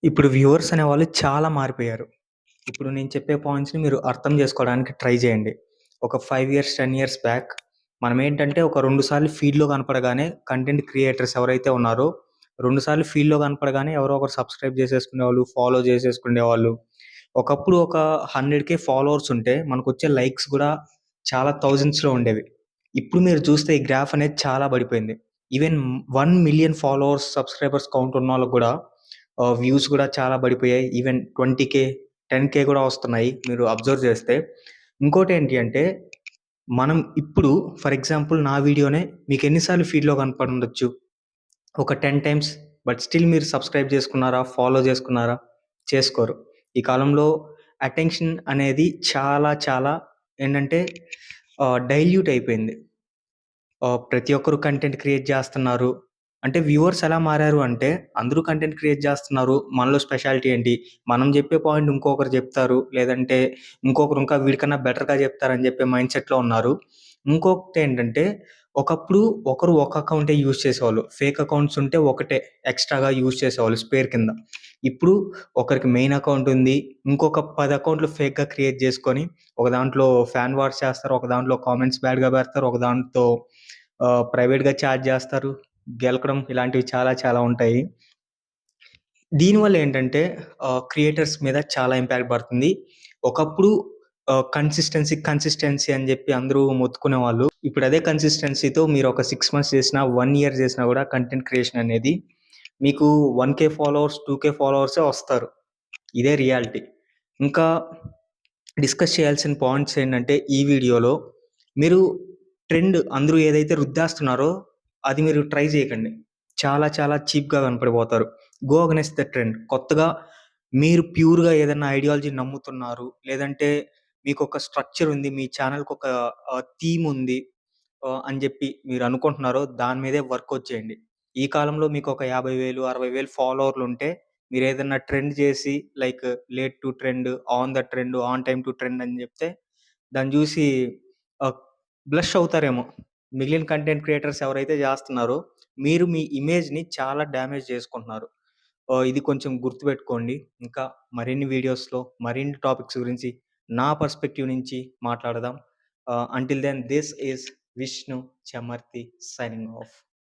ఇప్పుడు వ్యూవర్స్ అనేవాళ్ళు చాలా మారిపోయారు. ఇప్పుడు నేను చెప్పే పాయింట్స్‌ని మీరు అర్థం చేసుకోవడానికి ట్రై చేయండి. ఒక 5 ఇయర్స్, 10 ఇయర్స్ బ్యాక్ మనమేంటంటే ఒక 2 సార్లు ఫీడ్‌లో కనపడగానే కంటెంట్ క్రియేటర్స్ ఎవరైతే ఉన్నారో 2 సార్లు ఫీడ్‌లో కనపడగానే ఎవరో ఒకరు సబ్స్క్రైబ్ చేసేసుకునేవాళ్ళు, ఫాలో చేసేసుకునేవాళ్ళు. ఒకప్పుడు ఒక 100,000 ఫాలోవర్స్ ఉంటే మనకొచ్చే లైక్స్ గూడా చాలా థౌసండ్స్‌లో ఉండేవి. ఇప్పుడు మీరు చూస్తే ఈ గ్రాఫ్ అనేది చాలా పడిపోయింది. ఈవెన్ 1,000,000 ఫాలోవర్స్, సబ్స్క్రైబర్స్ కౌంట్ ఉన్నోళ్ళకి గూడా వ్యూస్ గూడా చాలా పడిపోయాయి. ఈవెన్ 20,000, 10,000 కూడా వస్తున్నాయి మీరు అబ్జర్వ్ చేస్తే. ఇంకోటేంటి అంటే, మనం ఇప్పుడు ఫర్ ఎగ్జాంపుల్ నా వీడియోనే మీకెన్ని సార్లు ఫీడ్‌లో కనపడుండొచ్చు? ఒక 10 టైమ్స్. బట్ స్టిల్ మీరు సబ్స్క్రైబ్ చేసుకున్నారా? ఫాలో చేసుకున్నారా? చేసుకోరు. ఈ కాలంలో అటెన్షన్ అనేది చాలా చాలా ఏంటంటే డైల్యూట్ అయిపోయింది. ప్రతి ఒక్కరు కంటెంట్ క్రియేట్ జేస్తన్నారు. అంటే వ్యూవర్స్ ఎలా మారారు అంటే, అందరూ కంటెంట్ క్రియేట్ జేస్తున్నారు. మనలో స్పెషాలిటీ ఏంటి? మనం జెప్పే పాయింట్ ఇంకొకరు జెప్తారు. లేదంటే ఇంకొకరు ఇంకా వీడికన్నా బెటర్‌గా జెప్తారని జెప్పే మైండ్‌సెట్‌లో ఉన్నారు. ఇంకొకటేంటంటే, ఒకప్పుడు ఒకరు ఒక అకౌంటే యూజ్ చేసేవాళ్ళు. ఫేక్ అకౌంట్స్ ఉంటే ఒకటే ఎక్స్‌ట్రాగా యూజ్ చేసేవాళ్ళు స్పేర్ కింద. ఇప్పుడు ఒకరికి మెయిన్ అకౌంట్ ఉంది. ఇంకొక 10 అకౌంట్‌లు ఫేక్‌గా క్రియేట్ జేసుకొని, ఒక దాంట్లో ఫ్యాన్ వార్స్ చేస్తారు. ఒక దాంట్లో కామెంట్స్ బ్యాడ్‌గా పెడతారు. ఒక దాంట్లో ప్రైవేట్‌గా చాట్ జేస్తారు. గెలకడం ఇలాంటివి చాలా చాలా ఉంటాయి. దీనివల్ల ఏంటంటే క్రియేటర్స్ మీద చాలా ఇంపాక్ట్ పడుతుంది. ఒకప్పుడు కన్సిస్టెన్సీ అని జెప్పి అందరూ మొత్తుకునేవాళ్ళు. ఇప్పుడు అదే కన్సిస్టెన్సీతో మీరు ఒక 6 మంత్స్ చేసినా, 1 ఇయర్ చేసినా గూడా కంటెంట్ క్రియేషన్ అనేది మీకు 1,000 ఫాలోవర్స్, 2,000 ఫాలోవర్సే వస్తారు. ఇదే రియాలిటీ. ఇంకా డిస్కస్ చేయాల్సిన పాయింట్స్ ఏంటంటే ఈ వీడియోలో మీరు ట్రెండ్ అందరూ ఏదైతే రుద్దేస్తున్నారో అది మీరు ట్రై చేయకండి. చాలా చాలా చీప్‌గా కనపడిపోతారు. Go against the trend. కొత్తగా మీరు ప్యూర్‌గా ఏదన్నా ఐడియాలజీని నమ్ముతున్నారు. లేదంటే మీకొక స్ట్రక్చర్ ఉంది. మీ ఛానెల్‌కొక థీమ్ ఉంది. అని జెప్పి మీరనుకుంటున్నారో దాని మీదే వర్కౌట్ చేయండి. ఈ కాలంలో మీకొక 50,000, 60,000 ఫాలోవర్లుంటే మీరేదన్నా ట్రెండ్ చేసి like late to trend, on the trend, on time to trend అని జెప్తే దాన్ని జూసి ఆహ్, బ్లష్ అవుతారేమో. మిగిలిన కంటెంట్ క్రియేటర్స్ ఎవరైతే జేస్తున్నారో మీరు మీ ఇమేజ్‌ని చాలా డ్యామేజ్ చేసుకుంటున్నారు. ఇది కొంచెం గుర్తుపెట్టుకోండి. ఇంకా మరిన్ని వీడియోస్‌లో మరిన్ని టాపిక్స్ గురించి నా పర్స్‌పెక్టివ్ నుంచి మాట్లాడదాం. Until then, this is Vishnu Chamarthi signing off.